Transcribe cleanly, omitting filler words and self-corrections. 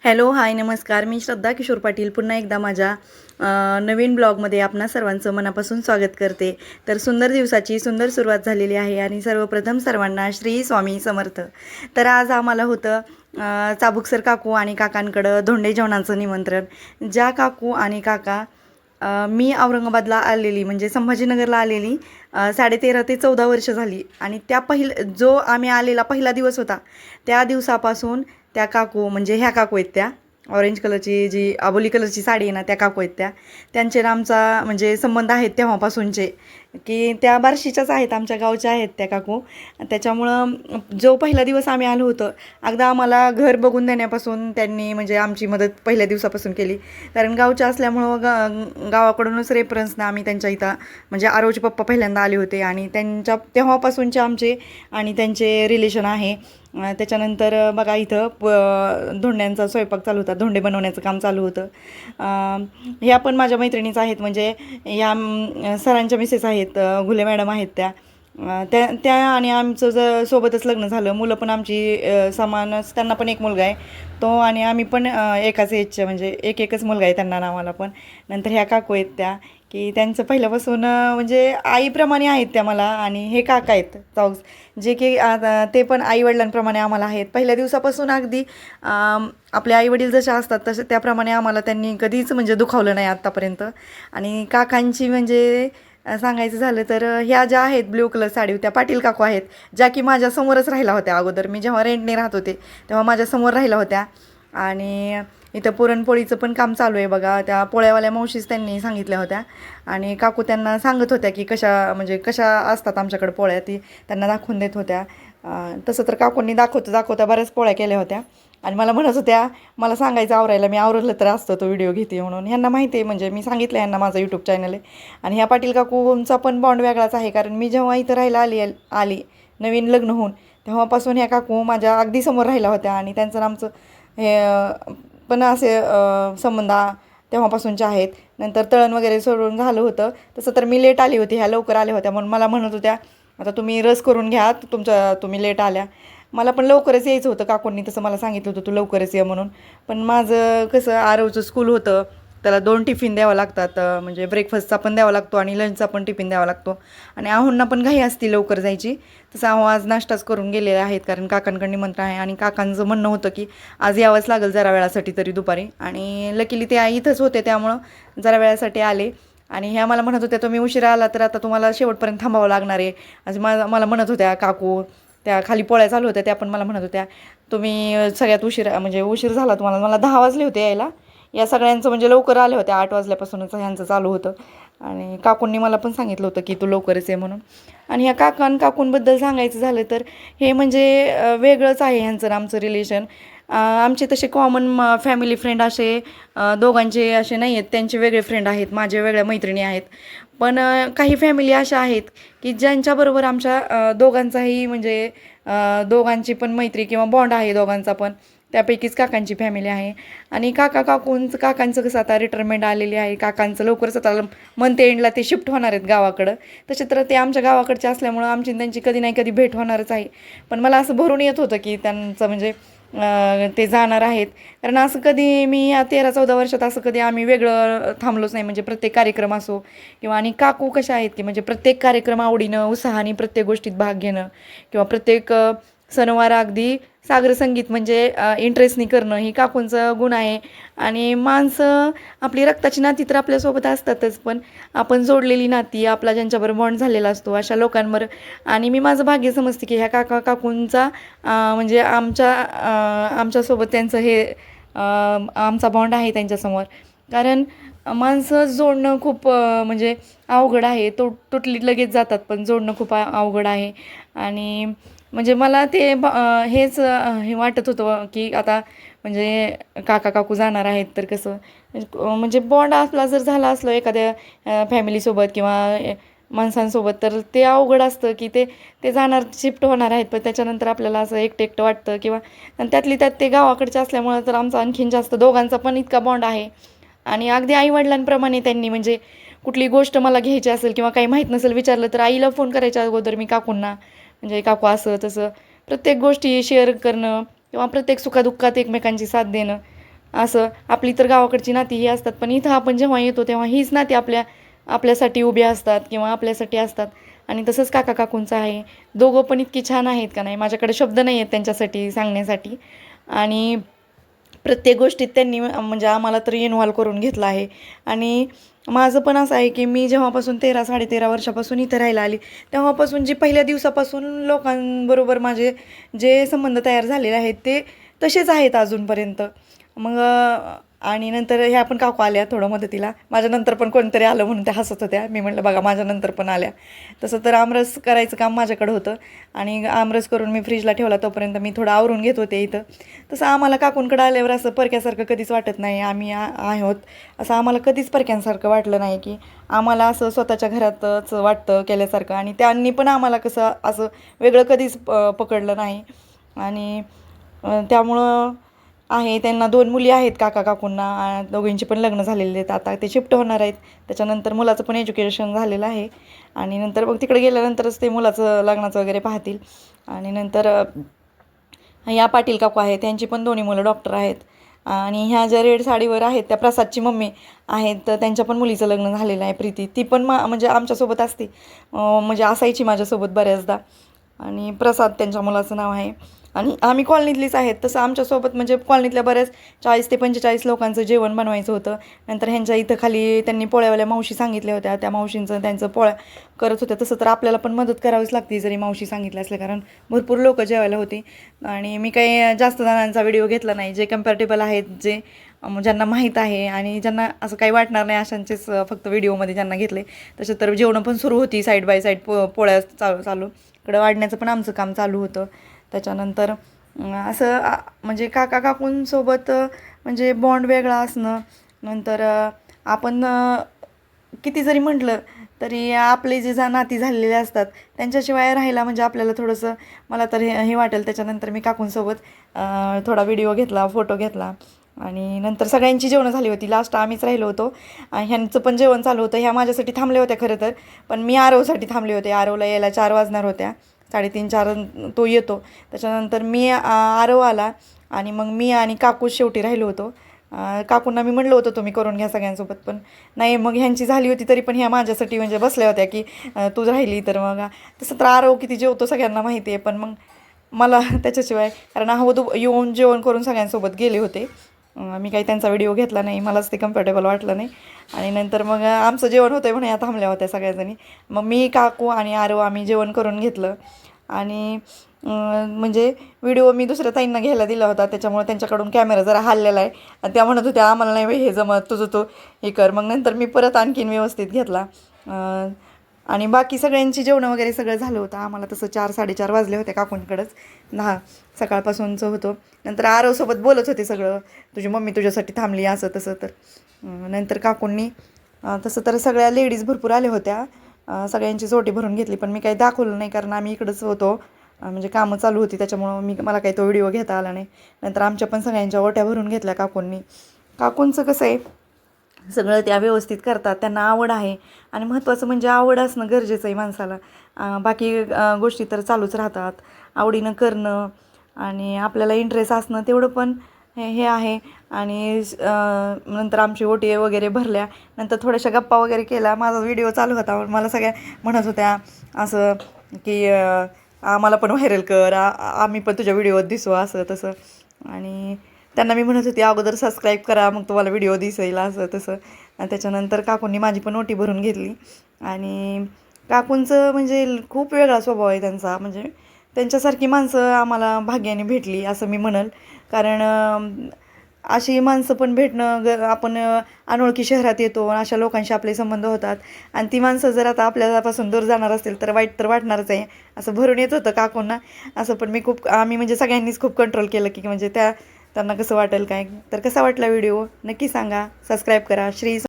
Hello, हाय, नमस्कार. मी श्रद्धा किशोर पाटील पुन्हा एकदा माझ्या नवीन ब्लॉगमध्ये आपणा सर्वांचं मनापासून स्वागत करते. तर सुंदर दिवसाची सुंदर सुरुवात झालेली आहे आणि सर्वप्रथम सर्वांना श्री स्वामी समर्थ. तर आज आम्हाला होतं चाबुकसर काकू आणि काकांकडं धोंडे जेवणाचं निमंत्रण. ज्या काकू आणि काका मी औरंगाबादला आलेली म्हणजे संभाजीनगरला आलेली 13.5 ते 14 वर्ष झाली आणि त्या जो आम्ही आलेला पहिला दिवस होता त्या दिवसापासून त्या काकू म्हणजे ह्या काकू आहेत त्या ऑरेंज कलरची जी आबोली कलरची साडी आहे ना त्या काकू आहेत त्यांचे ना आमचा म्हणजे संबंध आहेत तेव्हापासूनचे की त्या बार्शीच्याच आहेत आमच्या गावच्या आहेत त्या काकू. त्याच्यामुळं जो पहिला दिवस आम्ही आलो होतो अगदा आम्हाला घर बघून देण्यापासून त्यांनी म्हणजे आमची मदत पहिल्या दिवसापासून केली. कारण गावच्या असल्यामुळं गावाकडूनच रेफरन्सनं आम्ही त्यांच्या इथं म्हणजे आरवचे पप्पा पहिल्यांदा आले होते आणि त्यांच्या तेव्हापासूनचे आमचे आणि त्यांचे रिलेशन आहे. त्याच्यानंतर बघा इथं धोंड्यांचा स्वयंपाक चालू होता, धोंडे बनवण्याचं काम चालू होतं. ह्या पण माझ्या मैत्रिणीच आहेत म्हणजे ह्या सरांच्या मिसेस आहेत, घुले मॅडम आहेत त्या आणि आमचं सोबतच लग्न झालं. मुलं पण आमची समानच, त्यांना पण एक मुलगा आहे तो आणि आम्ही पण एकाच एजच्या म्हणजे एकच मुलगा आहे त्यांना नावाला पण. नंतर ह्या काकू आहेत त्या की त्यांचं पहिल्यापासून म्हणजे आईप्रमाणे आहेत त्या मला आणि हे काका आहेत चाऊस जे की ते पण आईवडिलांप्रमाणे आम्हाला आहेत पहिल्या दिवसापासून अगदी आपले आईवडील जसे असतात तसे त्याप्रमाणे आम्हाला त्यांनी कधीच म्हणजे दुखावलं नाही आत्तापर्यंत. आणि काकांची म्हणजे सांगायचं झालं तर ह्या ज्या आहेत ब्ल्यू कलर साडी त्या पाटील काकू आहेत ज्या की माझ्यासमोरच राहिल्या होत्या अगोदर मी जेव्हा रेंटने राहत होते तेव्हा माझ्यासमोर राहिल्या होत्या. आणि इथं पुरणपोळीचं पण काम चालू आहे बघा, त्या पोळ्यावाल्या मावशीच त्यांनी सांगितल्या होत्या आणि काकू त्यांना सांगत होत्या की कशा असतात आमच्याकडे पोळ्या ती त्यांना दाखवून देत होत्या. तसं तर काकूंनी दाखवता बऱ्याच पोळ्या केल्या होत्या आणि मला म्हणत होत्या मला सांगायचं आवरायला, मी आवरलं तर असतं तो व्हिडिओ घेते म्हणून. ह्यांना माहिती आहे म्हणजे मी सांगितलं ह्यांना माझा यूट्यूब चॅनल आहे. आणि ह्या पाटील काकूंचा पण बॉन्ड वेगळाच आहे कारण मी जेव्हा इथं राहायला आली नवीन लग्न होऊन तेव्हापासून ह्या काकू माझ्या अगदी समोर राहिल्या होत्या आणि त्यांचं आमचं हे पण असे संबंध तेव्हापासूनचे आहेत. नंतर तळण वगैरे सोडून झालं होतं तसं तर मी लेट आली होती, ह्या लवकर आल्या होत्या म्हणून मला म्हणत होत्या आता तुम्ही रस करून घ्या तुम्ही लेट आल्या. मला पण लवकरच यायचं होतं, काकूंनी तसं मला सांगितलं होतं तू लवकरच ये म्हणून. पण माझं कसं आरवचं स्कूल होतं त्याला 2 टिफिन द्यावं लागतात म्हणजे ब्रेकफास्टचा पण द्यावा लागतो आणि लंचचा पण टिफिन द्यावा लागतो आणि आहोंना पण घाई असती लवकर जायची. तसं आहो आज नाश्ताच करून गेलेले आहेत कारण काकांकडे निमंत्रण आहे आणि काकांचं म्हणणं होतं की आज यावंच लागेल जरा वेळासाठी तरी दुपारी. आणि लकीली ते इथंच होते त्यामुळं जरा वेळासाठी आले. आणि ह्या मला म्हणत होत्या तुम्ही उशिरा आला तर आता तुम्हाला शेवटपर्यंत थांबावं लागणार आहे आज मला म्हणत होत्या काकू. त्या खाली पोळ्या चालू होत्या त्या पण मला म्हणत होत्या तुम्ही सगळ्यात उशीर झाला तुम्हाला. मला 10 वाजले होते यायला, या सगळ्यांचं म्हणजे लवकर आले होते 8 वाजल्यापासूनच ह्यांचं चालू होतं. आणि काकूंनी मला पण सांगितलं होतं की तू लवकरच ये म्हणून. आणि ह्या काकूंबद्दल सांगायचं झालं तर हे म्हणजे वेगळंच आहे ह्यांचं आमचं रिलेशन. आमचे तसे कॉमन फॅमिली फ्रेंड असे दोघांचे असे नाही आहेत, त्यांचे वेगळे फ्रेंड आहेत, माझ्या वेगळ्या मैत्रिणी आहेत. पण काही फॅमिली अशा आहेत की ज्यांच्याबरोबर आमच्या दोघांचाही म्हणजे दोघांची पण मैत्री किंवा बॉन्ड आहे दोघांचा पण, त्यापैकीच काकांची फॅमिली आहे. आणि काकांचं कसं आता रिटायरमेंट आलेली आहे, काकांचं लवकरच आता मंथ एंडला ते शिफ्ट होणार आहेत गावाकडं. तसे तर ते आमच्या गावाकडचे असल्यामुळं आमची त्यांची कधी नाही कधी भेट होणारच आहे. पण मला असं भरून येत होतं की त्यांचं म्हणजे ते जाणार आहेत. कारण असं कधी मी या 13-14 वर्षात असं कधी आम्ही वेगळं थांबलोच नाही म्हणजे प्रत्येक कार्यक्रम असो किंवा. आणि काकू कशा आहेत की म्हणजे प्रत्येक कार्यक्रम आवडीनं उत्साहाने प्रत्येक गोष्टीत भाग घेणं किंवा प्रत्येक सणवार अगदी सागर संगीत म्हणजे इंटरेस्टनी करणं ही काकूंचं गुण आहे. आणि माणसं आपली रक्ताची नाती तर आपल्यासोबत असतातच पण आपण जोडलेली नाती आपला ज्यांच्याबरोबर बॉन्ड झालेला असतो अशा लोकांवर. आणि मी माझं भाग्य समजते की ह्या काकूंचा म्हणजे आमच्यासोबत त्यांचं हे आमचा बॉन्ड आहे त्यांच्यासमोर. कारण माणसं जोडणं खूप म्हणजे अवघड आहे, तुटली लगेच जातात पण जोडणं खूप अवघड आहे. आणि म्हणजे मला ते हेच हे वाटत होतं की आता म्हणजे काकू जाणार आहेत तर कसं म्हणजे बॉन्ड आपला जर झाला असलो एखाद्या फॅमिलीसोबत किंवा माणसांसोबत तर ते अवघड असतं की ते जाणार शिफ्ट होणार आहेत पण त्याच्यानंतर आपल्याला असं एकटं वाटतं किंवा. आणि त्यातली त्यात ते गावाकडचे असल्यामुळं तर आमचा आणखीन जास्त दोघांचा पण इतका बॉन्ड आहे. आणि अगदी आईवडिलांप्रमाणे त्यांनी म्हणजे कुठली गोष्ट मला घ्यायची असेल किंवा काही माहीत नसेल विचारलं तर आईला फोन करायच्या अगोदर मी काकूंना म्हणजे काकू असं तसं प्रत्येक गोष्टी शेअर करणं किंवा प्रत्येक सुखादुःखात एकमेकांची साथ देणं असं आपली तर गावाकडची नाती ही असतात, पण इथं आपण जेव्हा येतो तेव्हा हीच नाती आपल्यासाठी उभी असतात किंवा आपल्यासाठी असतात. आणि तसंच काका काकूंचं आहे. दोघं पण इतकी छान आहेत का नाही, माझ्याकडे शब्द नाही आहेत त्यांच्यासाठी सांगण्यासाठी. आणि प्रत्येक गोष्टीत त्यांनी म्हणजे आम्हाला तर इन्व्हॉल्व करून घेतलं आहे. आणि माझं पण असं आहे की मी जेव्हापासून 13-13.5 वर्षापासून इथं राहायला आली, तेव्हापासून जी पहिल्या दिवसापासून लोकांबरोबर माझे जे संबंध तयार झालेले आहेत ते तसेच आहेत अजूनपर्यंत. मग आणि नंतर ह्या पण काकू आल्या थोडं मदतीला. माझ्यानंतर पण कोणतरी आलं म्हणून त्या हसत होत्या. मी म्हटलं बघा माझ्यानंतर पण आल्या. तसं तर आमरस करायचं काम माझ्याकडं होतं आणि आमरस करून मी फ्रीजला ठेवला, तोपर्यंत मी थोडं आवरून घेत होते इथं. तसं आम्हाला काकूंकडं आल्यावर असं परक्यासारखं कधीच वाटत नाही. आम्ही आहोत असं आम्हाला कधीच परक्यांसारखं वाटलं नाही, की आम्हाला असं स्वतःच्या घरातच वाटतं केल्यासारखं. आणि त्यांनी पण आम्हाला कसं असं वेगळं कधीच पकडलं नाही. आणि त्यामुळं आहे त्यांना 2 मुली आहेत काका काकूंना. दोघींची पण लग्न झालेले आहेत. आता ते शिफ्ट होणार आहेत. त्याच्यानंतर मुलाचं पण एज्युकेशन झालेलं आहे आणि नंतर मग तिकडे गेल्यानंतरच ते मुलाचं लग्नाचं वगैरे पाहतील. आणि नंतर या पाटील काकू आहेत, त्यांची पण दोन्ही मुलं डॉक्टर आहेत. आणि ह्या ज्या रेड साडीवर आहेत त्या प्रसादची मम्मी आहेत, तर त्यांच्या पण मुलीचं लग्न झालेलं आहे प्रीती. ती पण म्हणजे आमच्यासोबत असते, म्हणजे असायची माझ्यासोबत बऱ्याचदा. आणि प्रसाद त्यांच्या मुलाचं नाव आहे. आणि आम्ही कॉलनीतलीच आहेत. तसं आमच्यासोबत म्हणजे कॉलनीतल्या बऱ्याच 40 ते 45 लोकांचं जेवण बनवायचं होतं. नंतर ह्यांच्या इथं खाली त्यांनी पोळ्यावाल्या मावशी सांगितल्या होत्या, त्या मावशींचं त्यांचं पोळ्या करत होत्या. तसं तर आपल्याला पण मदत करावीच लागते जरी मावशी सांगितलं असलं, कारण भरपूर लोकं जेवायला होती. आणि मी काही जास्त जणांचा व्हिडिओ घेतला नाही. जे कम्पॅरेटेबल आहेत, जे ज्यांना माहीत आहे आणि ज्यांना असं काही वाटणार नाही अशांचेच फक्त व्हिडिओमध्ये ज्यांना घेतले. तसं तर जेवणं पण सुरू होती साईड बाय साईड, पोळ्या चालू इकडं वाढण्याचं पण आमचं काम चालू होतं. त्याच्यानंतर असं म्हणजे काका काकूंसोबत म्हणजे बॉन्ड वेगळा असणं. नंतर आपण किती जरी म्हटलं तरी आपले जे नाती झालेले असतात त्यांच्याशिवाय राहायला म्हणजे आपल्याला थोडंसं मला तर हे वाटेल. त्याच्यानंतर मी काकूंसोबत थोडा व्हिडिओ घेतला, फोटो घेतला. आणि नंतर सगळ्यांची जेवणं झाली होती. लास्ट आम्हीच राहिलो होतो. ह्यांचं पण जेवण चालू होतं. ह्या माझ्यासाठी थांबल्या होत्या खरं तर, पण मी आरवसाठी थांबले होते. आरवला यायला 4 वाजणार होत्या, 3:30-4 तो येतो. त्याच्यानंतर आरव आला आणि मग मी आणि काकू शेवटी राहिलो होतो. काकूंना मी म्हणलं होतं तुम्ही करून घ्या सगळ्यांसोबत, पण नाही. मग ह्यांची झाली होती तरी पण ह्या माझ्यासाठी म्हणजे बसल्या होत्या की तू राहिली तर. मग तसं तर आरव किती जेवतो सगळ्यांना माहिती आहे, पण मग मला त्याच्याशिवाय, कारण येऊन जेवण करून सगळ्यांसोबत गेले होते. मी काही त्यांचा व्हिडिओ घेतला नाही, मलाच ते कम्फर्टेबल वाटलं नाही. आणि नंतर मग आमचं जेवण होतं आहे म्हणून या थांबल्या होत्या सगळ्याजणी. मग मी, काकू आणि आरव आम्ही जेवण करून घेतलं. आणि म्हणजे व्हिडिओ मी दुसऱ्या ताईंना घ्यायला दिला होता, त्याच्यामुळे त्यांच्याकडून कॅमेरा जरा हललेला आहे. आणि त्या म्हणत होत्या आम्हाला नाही हे जमत, तुझं तू हे कर. मग नंतर मी परत आणखीन व्यवस्थित घेतला. आणि बाकी सगळ्यांची जेवणं वगैरे सगळं झालं होतं. आम्हाला तसं 4-4:30 वाजले होते काकूंकडंच. सकाळपासूनचं होतं. नंतर आरवसोबत बोलत होते सगळं, तुझी मम्मी तुझ्यासाठी थांबली असं तसं. तर नंतर काकूंनी तसं तर सगळ्या लेडीज भरपूर आल्या होत्या, सगळ्यांची जोटी भरून घेतली. पण मी काही दाखवलं नाही, कारण आम्ही इकडंच होतो, म्हणजे कामं चालू होती. त्याच्यामुळं मला काही तो व्हिडिओ घेता आला नाही. नंतर आमच्या पण सगळ्यांच्या ओट्या भरून घेतल्या काकूंनी. काकूंचं कसं आहे, सगळं त्या व्यवस्थित करतात, त्यांना आवड आहे. आणि महत्त्वाचं म्हणजे आवड असणं गरजेचं आहे माणसाला. बाकी गोष्टी तर चालूच राहतात. आवडीनं करणं आणि आपल्याला इंटरेस्ट असणं तेवढं पण हे आहे. आणि नंतर आमची ओटी वगैरे भरल्या. नंतर थोड्याशा गप्पा वगैरे केला. माझा व्हिडिओ चालू होता, मला सगळ्या म्हणत होत्या असं की आम्हाला पण व्हायरल कर, आम्ही पण तुझ्या व्हिडिओत दिसू असं तसं. आणि त्यांना मी म्हणत होती अगोदर सबस्क्राईब करा, मग तुम्हाला व्हिडिओ दिसेल असं तसं. आणि त्याच्यानंतर काकूंनी माझी पण ओटी भरून घेतली. आणि काकूंचं म्हणजे खूप वेगळा स्वभाव आहे त्यांचा. म्हणजे त्यांच्यासारखी माणसं आम्हाला भाग्याने भेटली असं मी म्हणेल. कारण अशी माणसं पण भेटणं आपण अनोळखी शहरात येतो, अशा लोकांशी आपले संबंध होतात. आणि ती माणसं जर आता आपल्यापासून दूर जाणार असतील तर वाईट तर वाटणारच आहे, असं भरून येत होतं काकूंना. असं पण आम्ही म्हणजे सगळ्यांनीच खूप कंट्रोल केलं की म्हणजे त्यांना कसं वाटेल काय. तर कसा वाटला व्हिडिओ नक्की सांगा. सबस्क्राईब करा.